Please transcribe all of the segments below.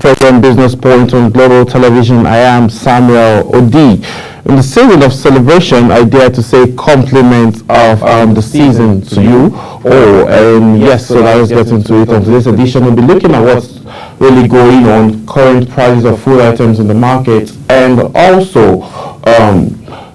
program Business Point on Global Television. I am Samuel Odi. In the season of celebration, I dare to say compliment of the season to you all. And yes, so let's get into it. On today's edition, we'll be looking at what's really going on, current prices of food items in the market, and also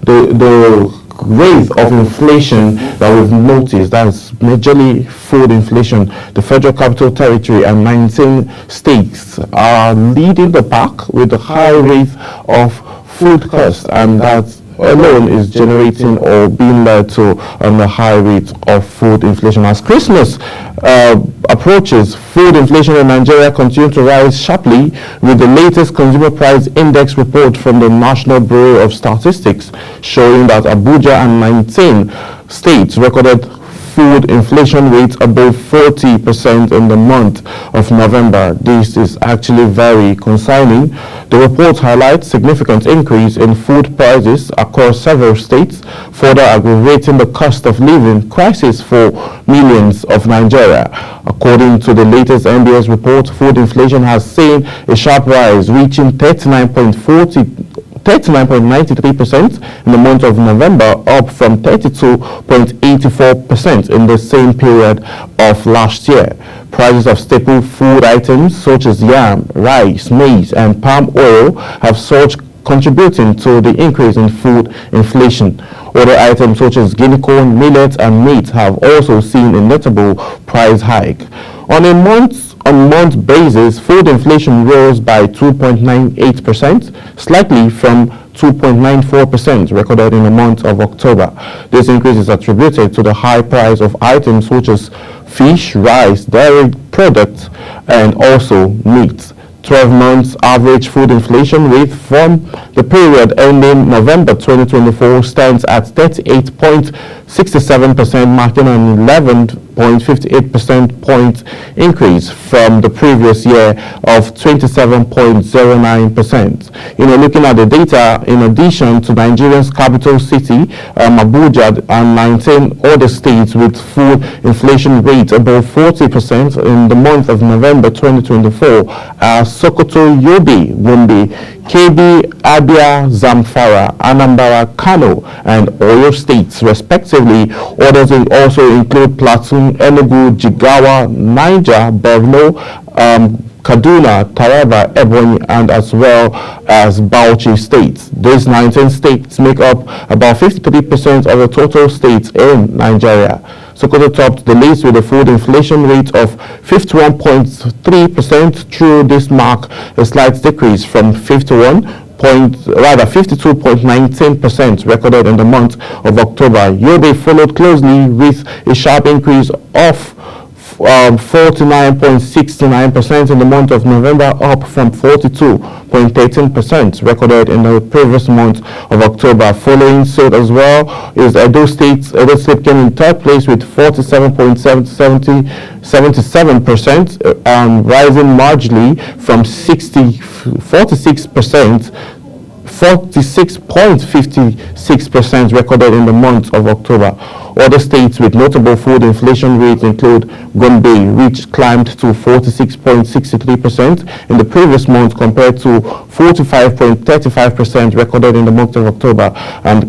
the rate of inflation that we've noticed. That's majorly food inflation. The Federal Capital Territory and 19 states are leading the pack with the high rate of food cost, and that alone is generating or being led to the high rate of food inflation. As Christmas approaches, food inflation in Nigeria continues to rise sharply, with the latest Consumer Price Index report from the National Bureau of Statistics showing that Abuja and 19 states recorded food inflation rates above 40% in the month of November. This is actually very concerning. The report highlights significant increase in food prices across several states, further aggravating the cost of living crisis for millions of Nigeria. According to the latest NBS report, food inflation has seen a sharp rise, reaching 39.93% in the month of November, up from 32.84% in the same period of last year. Prices of staple food items such as yam, rice, maize, and palm oil have surged, contributing to the increase in food inflation. Other items such as guinea corn, millet, and meat have also seen a notable price hike. On a month-on-month basis, food inflation rose by 2.98%, slightly from 2.94% recorded in the month of October. This increase is attributed to the high price of items such as fish, rice, dairy products, and also meat. 12 months average food inflation rate from the period ending November 2024 stands at 38.67%, marking an 11.58% point increase from the previous year of 27.09%. Looking at the data, in addition to Nigeria's capital city, Abuja, and 19 other states with food inflation rate above 40% in the month of November 2024 are Sokoto, Yobe, Gombe, Kebbi, Abia, Zamfara, Anambra, Kano, and Oyo states, respectively. Others also include Plateau, Enugu, Jigawa, Niger, Borno, Kaduna, Taraba, Ebonyi, and as well as Bauchi states. These 19 states make up about 53% of the total states in Nigeria. Sokoto topped the list with a food inflation rate of 51.3%. Through this mark, a slight decrease from 52.19% recorded in the month of October. Yobe followed closely with a sharp increase of 49.69% in the month of November, up from 42.13% recorded in the previous month of October. Following suit as well is Edo State. Edo State came in third place with 47.77%, rising marginally from 46.56% recorded in the month of October. Other states with notable food inflation rates include Gombe, which climbed to 46.63% in the previous month compared to 45.35% recorded in the month of October, and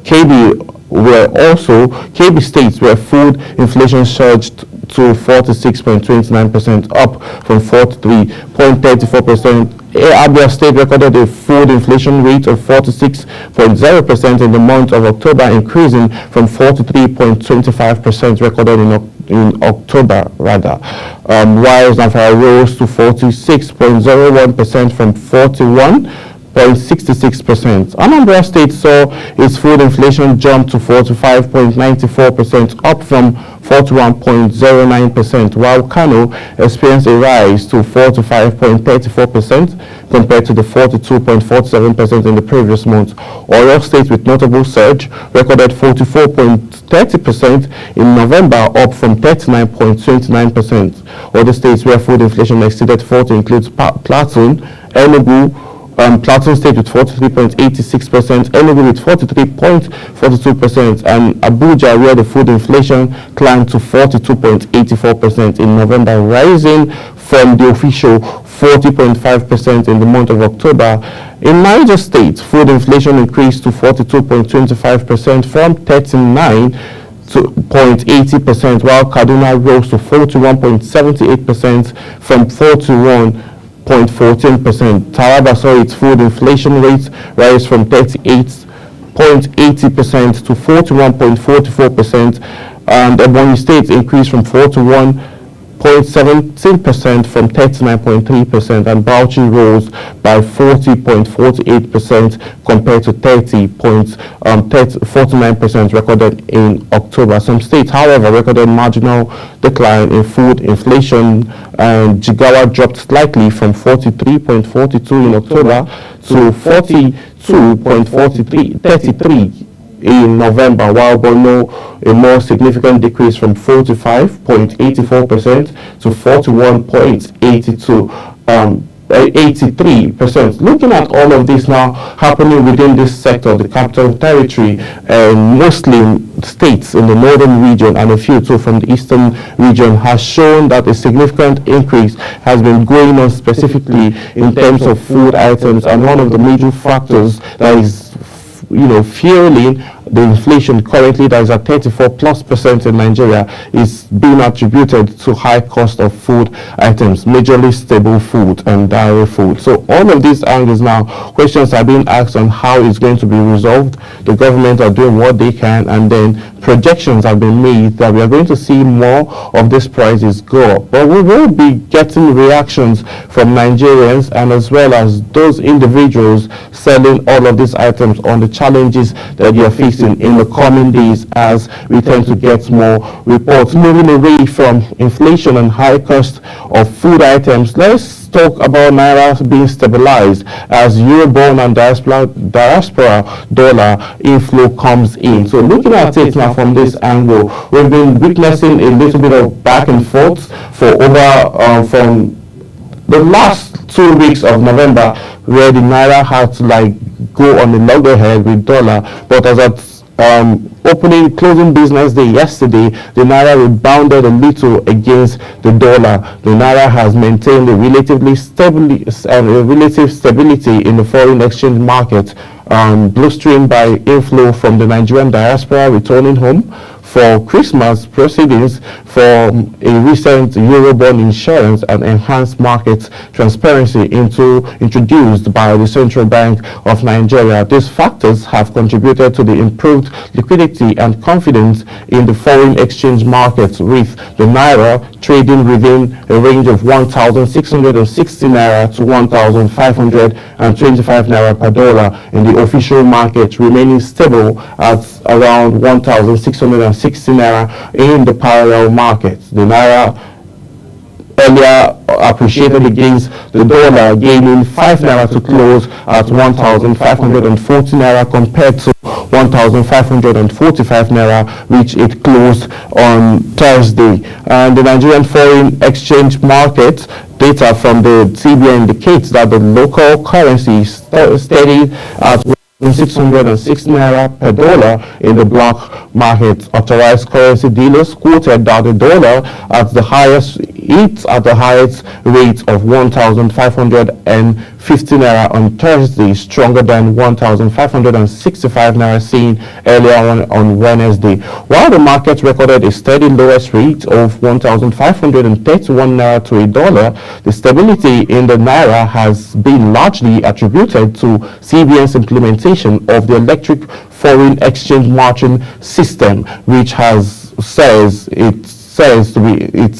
Kebbi states where food inflation surged to 46.29%, up from 43.34%. Abia State recorded a food inflation rate of 46.0% in the month of October, increasing from 43.25% recorded in October, while Zamfara rose to 46.01% from 41.66%. Anambra State saw its food inflation jump to 45.94%, up from 41.09%, while Kano experienced a rise to 45.34% compared to the 42.47% in the previous month. Oyo State, with notable surge, recorded 44.30% in November, up from 39.29%. Other states where food inflation exceeded 40 includes Plateau, Enugu, Plateau State with 43.86%, Enugu with 43.42%, and Abuja, where the food inflation climbed to 42.84% in November, rising from the official 40.5% in the month of October. In Niger State, food inflation increased to 42.25% from 39 to 0.80%, while Kaduna rose to 41.78% from 41.14%. Taraba saw its food inflation rate rise from 38.80% to 41.44%, and Ebonyi State increased from 41.17% from 39.3%, and Bauchi rose by 40.48% compared to 30.49% recorded in October. Some states, however, recorded marginal decline in food inflation, and Jigawa dropped slightly from 43.42 in October to 42.33 in November, while Borno a more significant decrease from 45.84% to 83%. Looking at all of this now happening within this sector, the Capital Territory, and Muslim states in the northern region and a few too from the eastern region, has shown that a significant increase has been going on specifically in terms of food items, and one of the major factors that is fueling the inflation currently that is at 34+% in Nigeria is being attributed to high cost of food items, majorly staple food and dairy food. So all of these angles now, questions are being asked on how it's going to be resolved. The government are doing what they can, and then projections have been made that we are going to see more of these prices go up. But we will be getting reactions from Nigerians and as well as those individuals selling all of these items on the challenges that they are facing in the coming days as we tend to get more reports. Moving away from inflation and high cost of food items, let's talk about Naira being stabilized as Eurobond and diaspora dollar inflow comes in. So looking at it now from this angle, we've been witnessing a little bit of back and forth for over from the last 2 weeks of November, where the Naira had to go on the loggerhead with dollar, but as at closing business day yesterday, the Naira rebounded a little against the dollar. The Naira has maintained a relative stability in the foreign exchange market, bolstered by inflow from the Nigerian diaspora returning home for Christmas proceedings, for a recent Eurobond insurance and enhanced market transparency introduced by the Central Bank of Nigeria. These factors have contributed to the improved liquidity and confidence in the foreign exchange markets, with the Naira trading within a range of 1,660 Naira to 1,525 Naira per dollar in the official market, remaining stable at around 1,660 Naira in the parallel market. The Naira earlier appreciated against the dollar, gaining 5 Naira to close at 1,540 Naira compared to 1,545 Naira, which it closed on Thursday. And the Nigerian foreign exchange market data from the CBN indicates that the local currency steadied at 606 Naira per dollar in the black market. Authorized currency dealers quoted that the dollar at the highest rate of 1,550 Naira on Thursday, stronger than 1,565 Naira seen earlier on Wednesday. While the market recorded a steady lowest rate of 1,531 Naira to a dollar, the stability in the Naira has been largely attributed to CBN's implementation of the electric foreign exchange matching system, which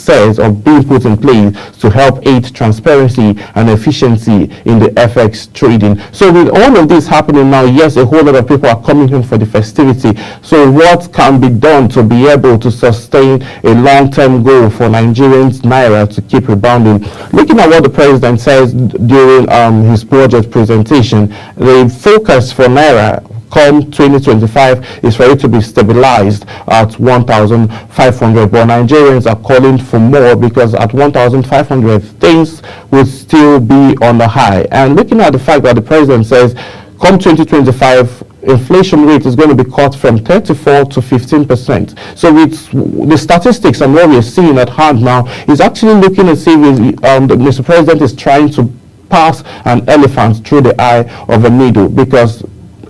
says of being put in place to help aid transparency and efficiency in the FX trading. So with all of this happening now, yes, a whole lot of people are coming in for the festivity. So what can be done to be able to sustain a long-term goal for Nigerians' Naira to keep rebounding? Looking at what the president says during his budget presentation, the focus for Naira come 2025 is for it to be stabilized at 1,500, but Nigerians are calling for more, because at 1,500 things will still be on the high. And looking at the fact that the president says come 2025 inflation rate is going to be cut from 34 to 15%. So with the statistics and what we're seeing at hand now is actually looking as if Mr. President is trying to pass an elephant through the eye of a needle, because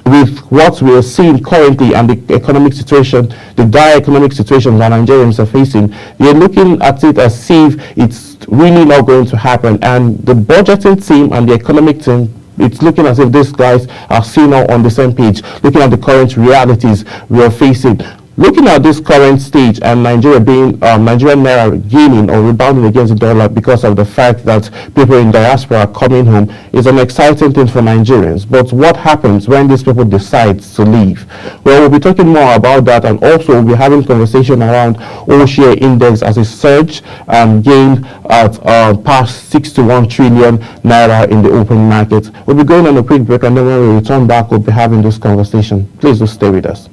with what we are seeing currently and the economic situation, the dire economic situation that Nigerians are facing, they're looking at it as if it's really not going to happen. And the budgeting team and the economic team, it's looking as if these guys are still not on the same page, looking at the current realities we are facing. Looking at this current stage and Nigeria being Nigerian naira gaining or rebounding against the dollar because of the fact that people in diaspora are coming home is an exciting thing for Nigerians. But what happens when these people decide to leave? Well, we'll be talking more about that, and also we'll be having conversation around all-share index as it surged and gained at past 61 trillion naira in the open market. We'll be going on a quick break, and then when we return back, we'll be having this conversation. Please do stay with us.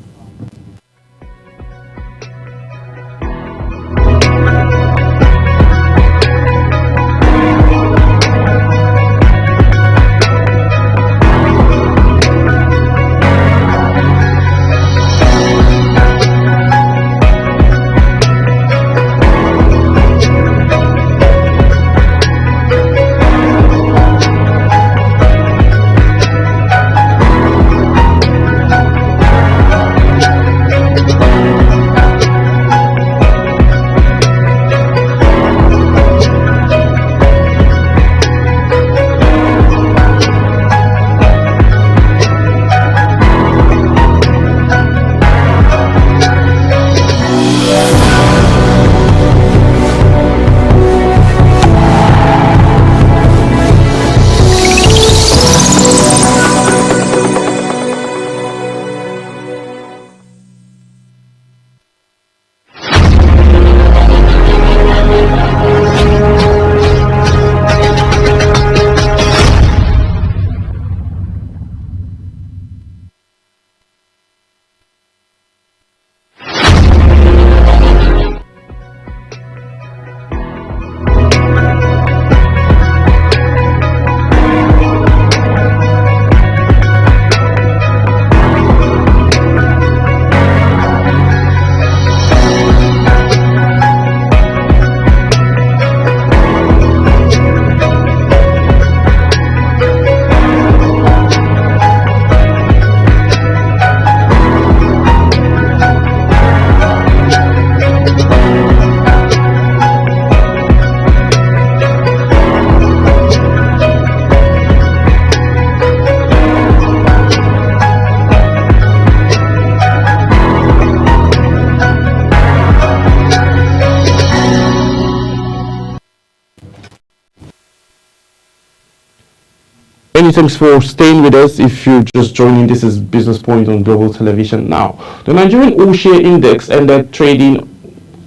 Many thanks for staying with us. If you're just joining, this is Business Point on Global Television now. The Nigerian all-share index ended trading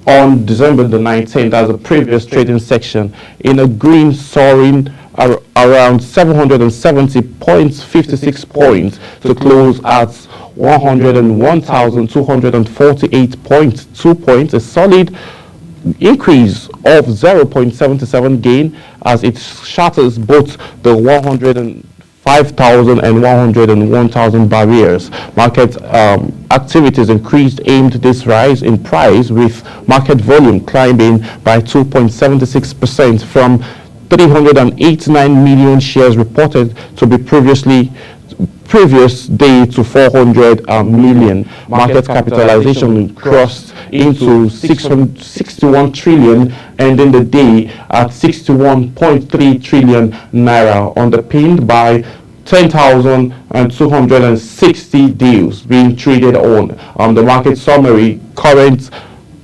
on December the 19th as a previous trading section in a green, soaring around 770.56 points to close at 101,248.2 points, a solid increase of 0.77 gain as it shatters both the 105,000 and 101,000 barriers. Market activities increased aimed this rise in price, with market volume climbing by 2.76% from 389 million shares reported to be previous day to 400 million. Market capitalization crossed into 61 trillion, ending the day at 61.3 trillion naira, underpinned by 10,260 deals being traded on. The market summary, current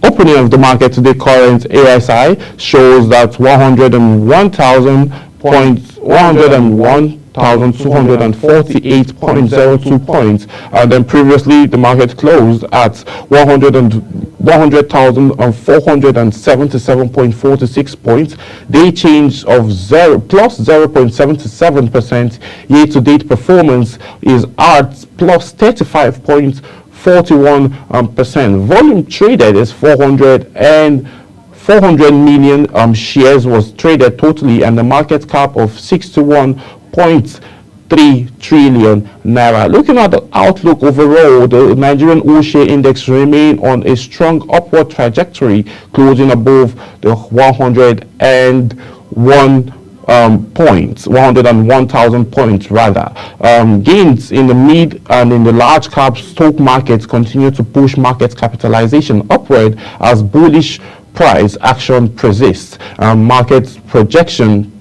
opening of the market today, current ASI shows that 101,248.02 points, and then previously the market closed at 100,477.46 points. Day change of plus 0.77%. Year-to-date performance is at plus 35.41%. Volume traded is 400 million shares was traded totally, and the market cap of 61.3 trillion naira. Looking at the outlook overall, the Nigerian all-share index remain on a strong upward trajectory, closing above the 101,000 points rather. Gains in the mid and in the large cap stock markets continue to push market capitalization upward as bullish price action persists. Market projection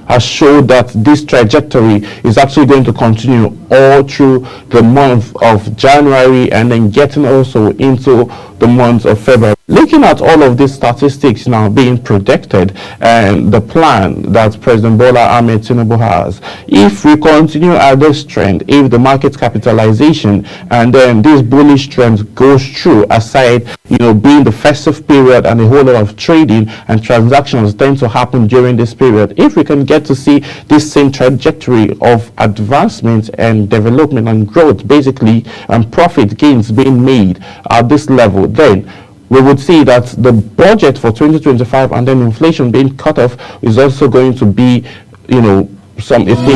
has showed that this trajectory is actually going to continue all through the month of January and then getting also into the month of February. Looking at all of these statistics now being projected and the plan that President Bola Ahmed Tinubu has, if we continue at this trend, if the market capitalization and then this bullish trend goes through, aside being the festive period and a whole lot of trading and transactions tend to happen during this period, if we can get to see this same trajectory of advancement and development and growth basically and profit gains being made at this level, then we would see that the budget for 2025 and then inflation being cut off is also going to be, some things of the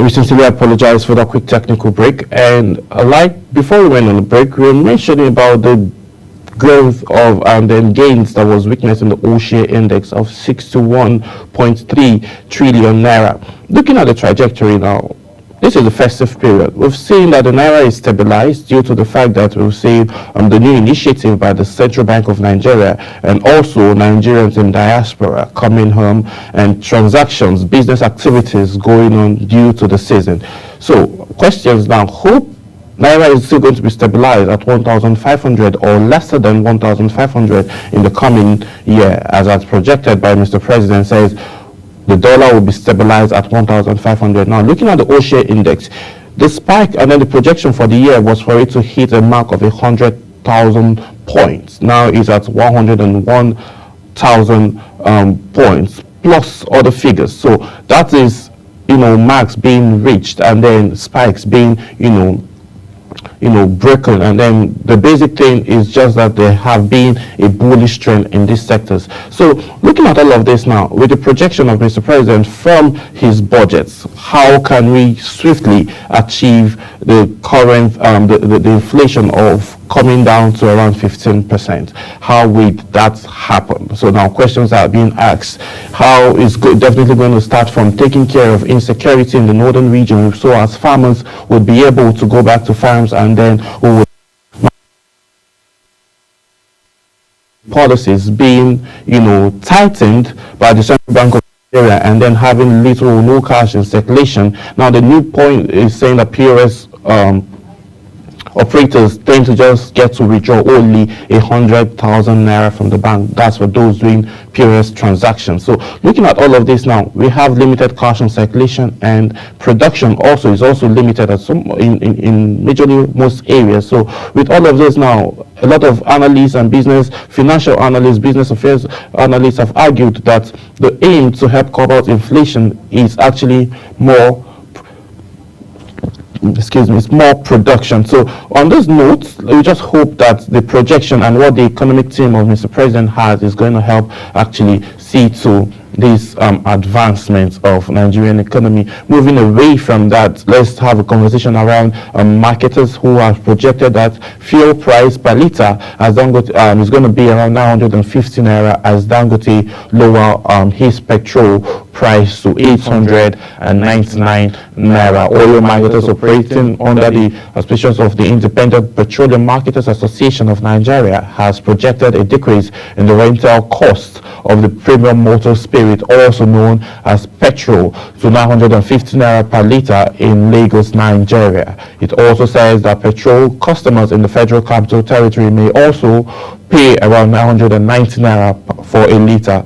we sincerely apologize for that quick technical break. And before we went on the break, we were mentioning about the growth of and then gains that was witnessed in the all-share index of 61.3 trillion naira. Looking at the trajectory now, this is the festive period. We've seen that the naira is stabilized due to the fact that we've seen the new initiative by the Central Bank of Nigeria and also Nigerians in diaspora coming home and transactions, business activities going on due to the season. So questions now, hope naira is still going to be stabilized at 1,500 or lesser than 1,500 in the coming year, as projected by Mr. President, says the dollar will be stabilized at 1,500. Now, looking at the all-share index, the spike and then the projection for the year was for it to hit a mark of 100,000 points. Now it's at 101,000 points plus other figures. So that is marks being reached and then spikes being, broken, and then the basic thing is just that there have been a bullish trend in these sectors. So looking at all of this now, with the projection of Mr. President from his budgets, how can we swiftly achieve the current the inflation of coming down to around 15%? How will that happen? So now questions are being asked. How is definitely going to start from taking care of insecurity in the northern region, so as farmers would be able to go back to farms, and then we would policies being tightened by the Central Bank of Nigeria, and then having little or no cash in circulation. Now the new point is saying that POS operators tend to just get to withdraw only 100,000 naira from the bank. That's for those doing POS transactions. So looking at all of this now, we have limited cash in circulation, and production also is also limited at some in majorly most areas. So with all of this now, a lot of analysts and financial analysts, business affairs analysts have argued that the aim to help combat inflation is actually it's more production. So on this note, we just hope that the projection and what the economic team of Mr. President has is going to help actually see to these advancements of Nigerian economy. Moving away from that, let's have a conversation around marketers who have projected that fuel price per litre as Dangote is going to be around 950 naira, as Dangote lower his petrol price to 899 naira. Oil marketers operating under the auspices of the Independent Petroleum Marketers Association of Nigeria has projected a decrease in the rental cost of the premium motor spirit, also known as petrol, to 950 naira per litre in Lagos, Nigeria. It also says that petrol customers in the Federal Capital Territory may also pay around 990 naira for a litre.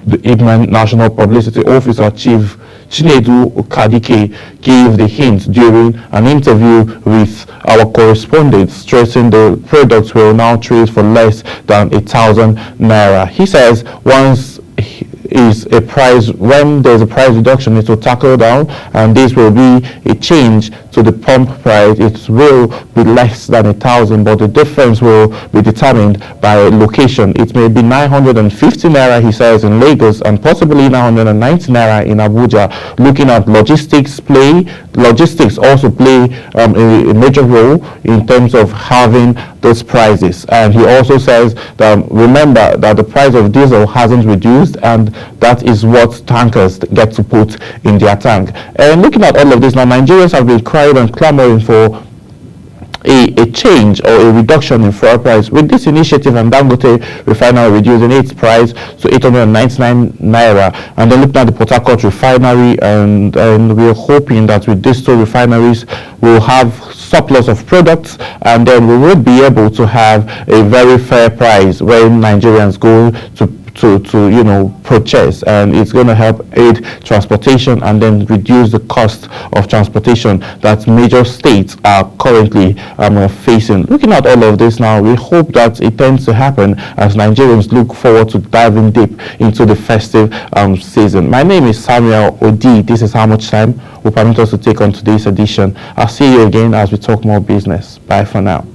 The Ibman National Publicity Officer Chief Chinedu Kadike gave the hint during an interview with our correspondent, stressing the products will now trade for less than 1,000 naira. He says when there's a price reduction, it will tackle down, and this will be a change to the pump price. It will be less than 1,000, but the difference will be determined by location. It may be 950 naira, he says, in Lagos, and possibly 990 naira in Abuja. Looking at logistics also play a major role in terms of having those prices. And he also says that remember that the price of diesel hasn't reduced, and that is what tankers get to put in their tank. And looking at all of this now, Nigerians have been crying and clamoring for a change or a reduction in fuel price. With this initiative, and Dangote Refinery reducing its price to 899 naira, and then looking at the Port Harcourt Refinery, and we're hoping that with these two refineries we'll have surplus of products, and then we will be able to have a very fair price when Nigerians go to purchase, and it's going to help aid transportation and then reduce the cost of transportation that major states are currently facing. Looking at all of this now, we hope that it tends to happen as Nigerians look forward to diving deep into the festive season. My name is Samuel Odi. This is How Much Time will permit us to take on today's edition. I'll see you again as we talk more business. Bye for now.